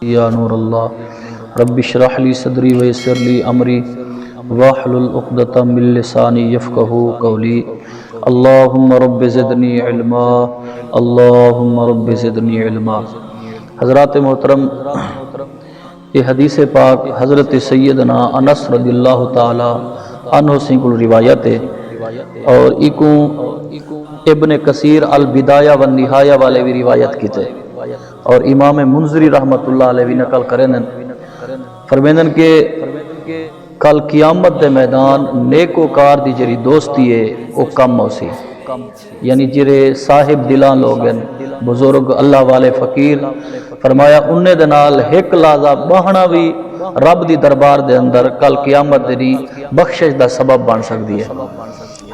یا نور اللہ رب اشرح لی صدری ویسر لی امری واحلل عقدۃ من لسانی یفقہوا قولی اللہم رب زدنی علما اللہم رب زدنی علما۔ حضرات محترم، یہ حدیث پاک حضرت سیدنا انس رضی اللہ تعالی عنہ سے کو روایت ہے، اور ایکو ابن کثیر البدایہ والنہایہ والے بھی روایت کی تھے، اور امام منذری رحمت اللہ علیہ بھی نقل کریں فرمیندن کہ کل قیامت دے میدان نیکوکار دی جری دوستی ہے وہ کم ہو سی، یعنی جرے صاحب دلان لوگ ہیں، بزرگ اللہ والے فقیر، فرمایا انہیں دے نال ایک لحظہ بہنا بھی رب دی دربار دے اندر کل قیامت دی بخشش دا سبب بن سکتی ہے۔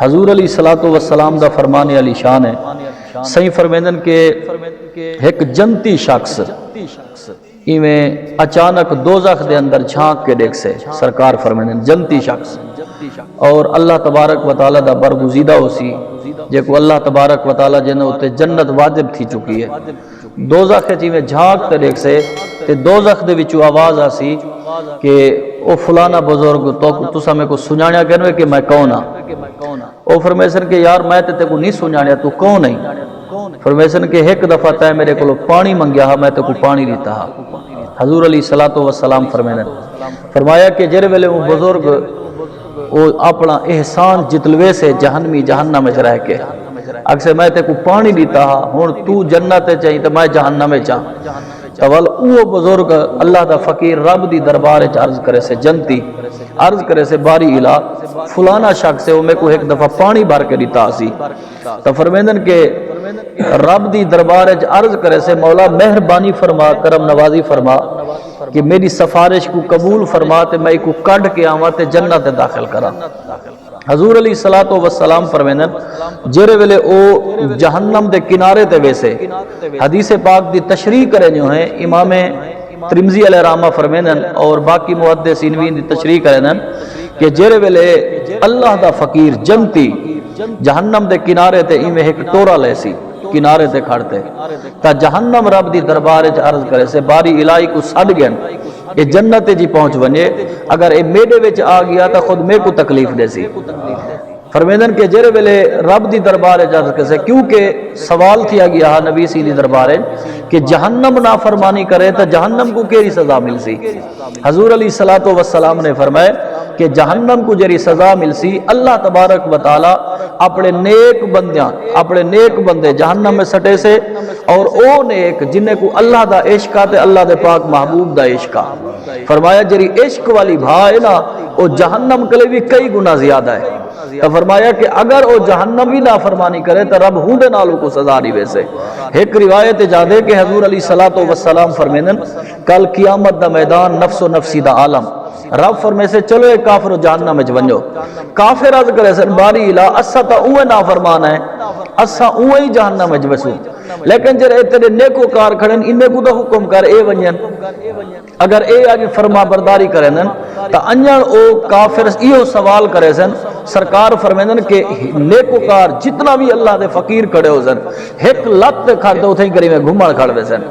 حضور علیہ السلام دا فرمانے علی شان ہے، صحیح فرمیندن کہ ایک جنتی شخص ایویں اچانک دوزخ دے اندر جھانک کے دیکھ سے، سرکار فرمیندن جنتی شخص، اور اللہ تبارک و تعالی دا برگزیدہ ہو سی جے کو اللہ تبارک و تعالی جنہوں تے جنت واجب تھی چکی ہے، دوزخ ایویں جھانک تے دیکھ سے تے دوزخ دے وچوں آواز آسی کہ او فلانا بزرگ تو تسا میں کو سنانیا کہنوے کہ میں کون ہاں؟ او فرمیسن کہ یار میں تے کو نہیں سنانیا، تو کون نہیں؟ فرمیسن کہ ایک دفعہ تے میرے کو پانی منگیا ہا، میں تے کو پانی دیتا ہا۔ حضور علیہ السلام فرمایا کہ جرے ویلے وہ بزرگ وہ اپنا احسان جتلوے سے جہنم میں رہ کے اکثر میں تے کو پانی دیتا ہا، ہن تو جنت چاہیے تو میں جہنم میں چاہ تول او بزرگ اللہ دا فقیر رب دی دربار عرض کرے سے جنتی عرض کرے سے باری الہ فلانا شخص ہے وہ میں کو ایک دفعہ پانی بھر کے دیتا سی، تو فرمیندن کہ رب دی دربار عرض کرے سے مولا مہربانی فرما، کرم نوازی فرما کہ میری سفارش کو قبول فرما تے میں کو کڈ کے آواں تے جنت داخل کرا۔ حضور علیہ السلام فرمیندن جرے ویلے او جہنم دے کنارے تے ویسے حدیث پاک دی تشریح کرے جو ہیں امام ترمذی علیہ رحمہ فرمیندن اور باقی محدثین بھی دی تشریح کریں کہ جرے ویلے اللہ دا فقیر جنتی جہنم دے کنارے تے ایویں ایک ٹورا لے سی کنارے تے کھڑتے تا جہنم رب دی دربار عرض کرے سے باری الہی کو سڈ گئن یہ جنت جی پہنچ ونجے، اگر اے میڈے وچ آ گیا تا خود میں کو تکلیف دے سی۔ فرمیندن کہ جرے ویلے رب دی دربار عرض کرے سے کیونکہ سوال کیا گیا نبی سی دی دربار کہ جہنم نافرمانی کرے تا جہنم کو کیری سزا مل سی؟ حضور علیہ السلام نے فرمایا کہ جہنم کو جری سزا مل سی، اللہ تبارک و تعالی اپنے نیک بندے جہنم میں سٹے سے، اور او نیک جنہیں کو اللہ دا عشق تے اللہ دے پاک محبوب دا عشق، فرمایا جری عشق والی بھا ہے نا او جہنم کلے بھی کئی گنا زیادہ ہے، تو فرمایا کہ اگر او جہنم بھی نافرمانی کرے تو رب ہوں دے نالوں کو سزا دی ویسے۔ ایک روایت جادے کہ حضور علیہ السلام فرمیندن کل قیامت دا میدان نفس و نفسی دا عالم، رب فرمے سے چلو ایک کافر جہنم میں ونجو، کافر عرض کرے سن باری الہ اسا تا اوے نافرمان ہے، اسا اوے ہی جہنم میں وسو، لیکن جرے تیرے نیکوکار کھڑن انہیں کو تو حکم کر اے ونجن، اگر اے آگے فرما برداری کریں تا انجن او کافر ایو سوال کرے سن، سرکار فرمیندن کہ نیکوکار جتنا بھی اللہ دے فقیر کھڑے ہو سن ایک لت کھڑ دے اتھیں کری میں گھمڑ کھڑ دے سن،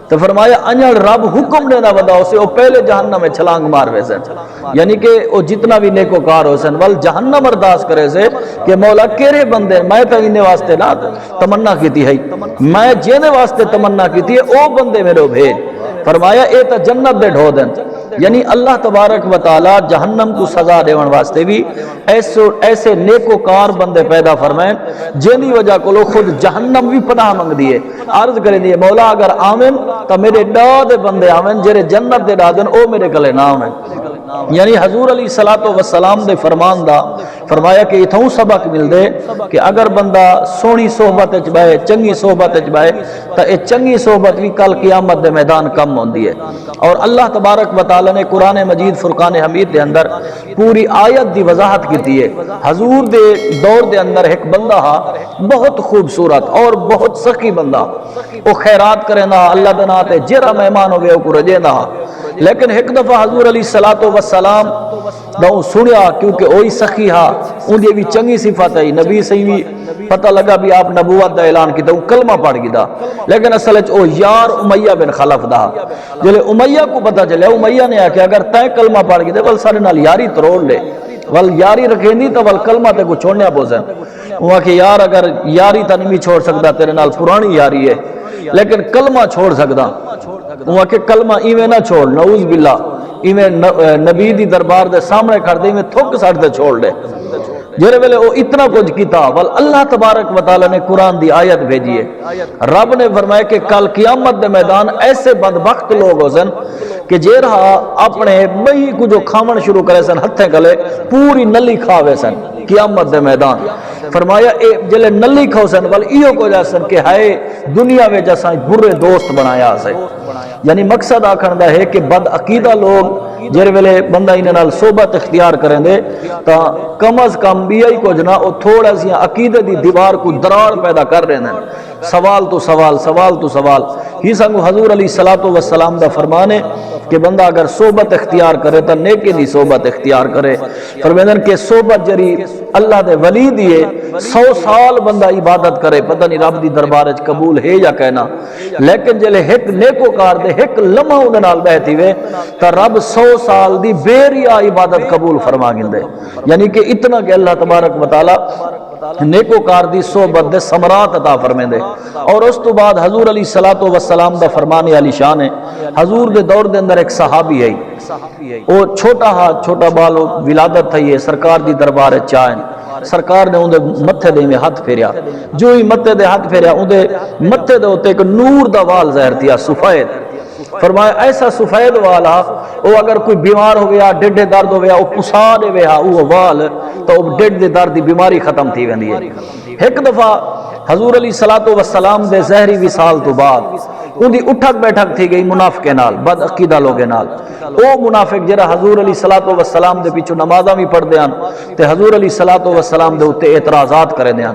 تو فرمایا انجن رب حکم دینا بدا اسے او پہلے جہنم میں چھلانگ مار وے سن، یعنی کہ او جتنا بھی نیکوکار ہو سن ول جہنم ارداس کرے سے کہ مولا کیرے بندے میں تو انہیں واسطے نہ تمنا کی تھی ہے، میں جینے واسطے تمنا کی تھی او بندے میرے بھیج، فرمایا اے تا جنت دے ڈھو دن، یعنی اللہ تبارک و تعالی جہنم کو سزا دیون واسطے بھی ایسے نیکوکار بندے پیدا فرمائیں جنہی وجہ کو لوگ خود جہنم بھی پناہ منگ دیئے، عرض کریں دیئے مولا اگر آمن تو میرے ڈادے بندے آمن جرے جنت دے ڈادن او میرے کلے نہ آمن۔ یعنی حضور علیہ السلام دے فرمان دا فرمایا کہ اتھوں سبق مل دے کہ اگر بندہ سونی صحبت اچبائے چنگی صحبت اچبائے تو اے چنگی صحبت بھی کل قیامت دے میدان کم ہوندی ہے، اور اللہ تبارک و تعالی نے قرآن مجید فرقان حمید دے اندر پوری آیت دی وضاحت کی ہے۔ حضور دے دور دے اندر ایک بندہ ہا بہت خوبصورت اور بہت سخی بندہ، وہ خیرات کرے نہ اللہ دے ناتے جرا مہمان ہو گئے کو رجے نہ، لیکن ایک دفعہ حضور علیہ الصلوۃ والسلام دا سنیا کیونکہ وہی سخی ہا ان دی بھی چنگی صفت ہے نبی سے بھی پتہ لگا بھی آپ نبوت دا اعلان کیتا وہ کلمہ پڑھ گیا لیکن اصل وچ او یار امیہ بن خلف دا جلے امیہ کو پتہ چلے امیہ نے آکھیا اگر تے کلمہ پڑھ گئے ول سارے نال یاری تروڑ لے ول یاری رکھیندی تو ول کلمہ تے کو چھوڑنے بوزن وہ کہ یار اگر یاری تا نہیں چھوڑ سکتا تیرے نال پرانی یاری ہے لیکن کلمہ چھوڑ سکدا وہ کہ کلمہ ایویں نہ چھوڑ نعوذ باللہ ایویں نبی دی دربار دے سامنے کھڑ دے ایویں تھک سٹ دے چھوڑ دے جڑے ویلے وہ اتنا کچھ کیتا ول اللہ تبارک و تعالی نے قرآن دی آیت بھیجی ہے رب نے فرمایا کہ کل قیامت دے میدان ایسے بدبخت لوگ ہو سن کہ جیرا اپنے مئی کو جو کھاون شروع کرے سن ہتھیں گلے پوری نلی کھاوے سن قیامت دے میدان فرمایا اے جلے نلی کھاو سن ول ایو کو جا سن کہ ہائے دنیا وچ اساں برے دوست بنایا سے یعنی مقصد آکھن دا ہے کہ بد عقیدہ لوگ جڑے ویلے بندہ انہاں نال صحبت اختیار کریں دے تا کم از کم بیائی کو جنا او تھوڑا سی عقیدے دی دیوار کو دراڑ پیدا کر رہے ہیں سوال تو سوال سوال تو سوال ہی سانگو حضور علیہ الصلوۃ والسلام دا فرمان ہے کہ بندہ اگر صحبت اختیار کرے تا نیکی دی صحبت اختیار کرے فرمائیں کہ صحبت جری اللہ دے ولی دیے 100 سال بندہ عبادت کرے پتہ نہیں رب دی دربار وچ قبول ہے یا کہنا لیکن جلے ایک نیکوکار دے ایک لمحہ انہاں نال بیٹھی وے تا رب 100 سال دی بے ریا عبادت قبول فرما گندے یعنی کہ اتنا کہ اللہ تبارک و تعالی نیکوکار دی صحبت دے ثمرات عطا فرمیں دے اور اس تو بعد حضور علیہ الصلوۃ والسلام دا فرمان علی شان ہے حضور دے دور دے اندر ایک صحابی ہے وہ چھوٹا بال ولادت تھی سرکار دی دربار چائن سرکار نے اندے متھے دے میں ہاتھ پھیریا جو ہی متھے دے ہاتھ پھیریا اندے متھے دے ہوتے ایک نور دا وال ظاہر تھیا سفید فرمایا ایسا سفید والا وہ اگر کوئی بیمار ہو گیا ڈڈے درد ہو گیا وہ پسا دے ویا وہ وال تو ڈڈ دے درد دی بیماری ختم تھی ویندی ہے ایک دفعہ حضور علیہ الصلوۃ والسلام دے زہری وصال تو بعد ان دی اٹھک بیٹھک تھی گئی منافقے نال بد عقیدہ لوگے نال او منافق جڑا حضور علیہ الصلوۃ والسلام دے پیچھے نمازاں بھی پڑھ دیاں تے حضور علیہ الصلوۃ والسلام دے اوتے اعتراضات کرے دیاں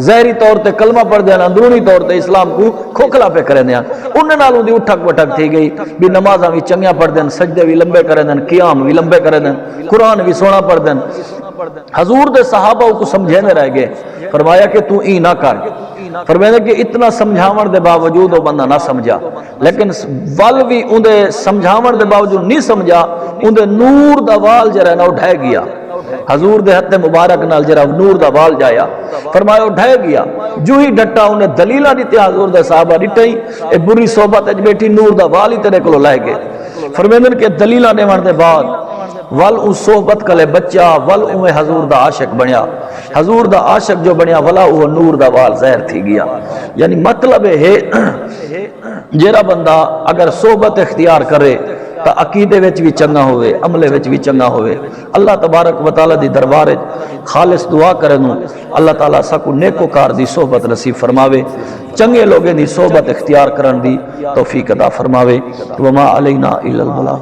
ظاہری طور تے کلمہ پڑھ دیاں اندرونی طور تے اسلام کو کھوکھلا پہ کرے دیاں انہاں نال ان دی اٹھک بیٹھک تھی گئی بھی نمازاں بھی چنگیاں پڑھ دین سجدے بھی لمبے کرے دین قیام بھی لمبے کرے دین قرآن بھی سونا پڑھ دین حضور دے صحابہ کو سمجھے رہ گئے فرمایا کہ تو ای نہ کر فرمایا کہ اتنا سمجھاون دے باوجود وہ بندہ نہ سمجھا لیکن ول بھی اندے سمجھاون دے باوجود نہیں سمجھا اندے نور دا وال جرا نہ اٹھائے گیا حضور دے ہتھ مبارک نال جرا نور دا وال جایا فرمایا اٹھائے گیا جو ہی ڈٹا انہیں دلیلہ دیتے حضور دے صحابہ ڈٹائی اے بری صحبت اج بیٹھی نور دا وال ہی تیرے کو لائے گئے فرمایا کہ دلیلہ دیوان دے بعد ول اس صحبت کلے بچہ ول اوے حضور دا عاشق بنیا حضور دا عاشق جو بنیا ولا وہ نور دا وال ظاہر تھی گیا یعنی مطلب ہے جیرا بندہ اگر صحبت اختیار کرے تا عقیدے وچ بھی چنگا ہوئے عملے وچ بھی چنگا ہوئے اللہ تبارک و تعالی دی دربار خالص دعا کرنو اللہ تعالی سکو نیکوکار دی صحبت نصیب فرماوے چنگے لوگیں دی صحبت اختیار کرن دی توفیق عطا فرماوے وما علینا الا البلاغ